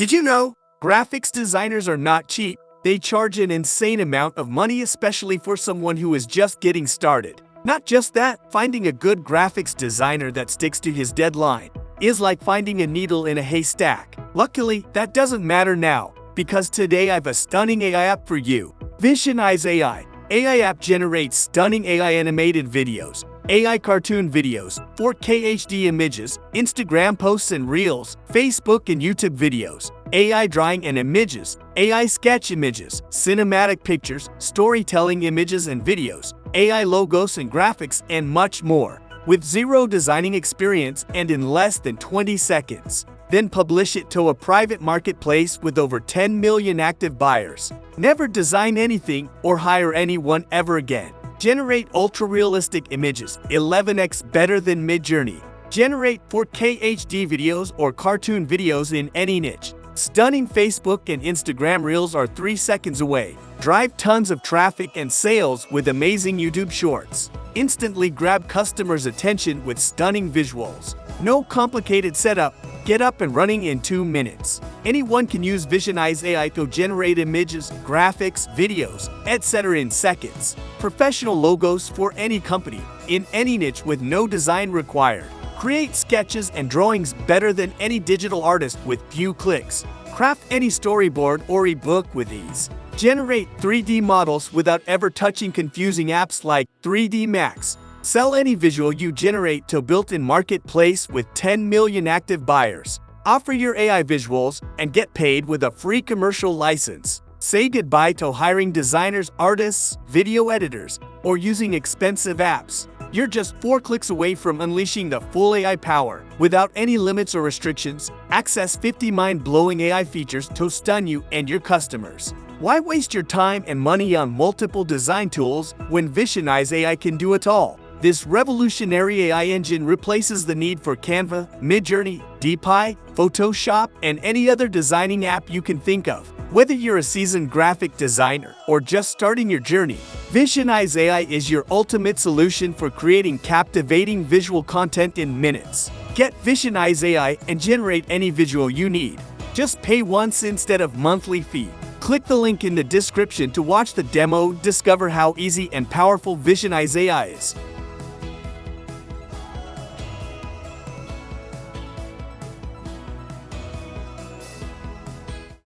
Did you know? Graphics designers are not cheap. They charge an insane amount of money, especially for someone who is just getting started. Not just that, finding a good graphics designer that sticks to his deadline is like finding a needle in a haystack. Luckily, that doesn't matter now, because today I have a stunning AI app for you. Visionize AI. AI app generates stunning AI animated videos, AI cartoon videos, 4K HD images, Instagram posts and reels, Facebook and YouTube videos, AI drawing and images, AI sketch images, cinematic pictures, storytelling images and videos, AI logos and graphics, and much more, with zero designing experience and in less than 20 seconds. Then publish it to a private marketplace with over 10 million active buyers. Never design anything or hire anyone ever again. Generate ultra-realistic images, 11x better than MidJourney. Generate 4K HD videos or cartoon videos in any niche. Stunning Facebook and Instagram reels are 3 seconds away. Drive tons of traffic and sales with amazing YouTube shorts. Instantly grab customers' attention with stunning visuals. No complicated setup. Get up and running in 2 minutes. Anyone can use Visionize AI to generate images, graphics, videos, etc. in seconds. Professional logos for any company, in any niche with no design required. Create sketches and drawings better than any digital artist with few clicks. Craft any storyboard or ebook with ease. Generate 3D models without ever touching confusing apps like 3D Max. Sell any visual you generate to a built-in marketplace with 10 million active buyers. Offer your AI visuals and get paid with a free commercial license. Say goodbye to hiring designers, artists, video editors, or using expensive apps. You're just 4 clicks away from unleashing the full AI power. Without any limits or restrictions, access 50 mind-blowing AI features to stun you and your customers. Why waste your time and money on multiple design tools when Visionize AI can do it all? This revolutionary AI engine replaces the need for Canva, MidJourney, DeepI, Photoshop, and any other designing app you can think of. Whether you're a seasoned graphic designer or just starting your journey, Visionize AI is your ultimate solution for creating captivating visual content in minutes. Get Visionize AI and generate any visual you need. Just pay once instead of monthly fee. Click the link in the description to watch the demo, discover how easy and powerful Visionize AI is.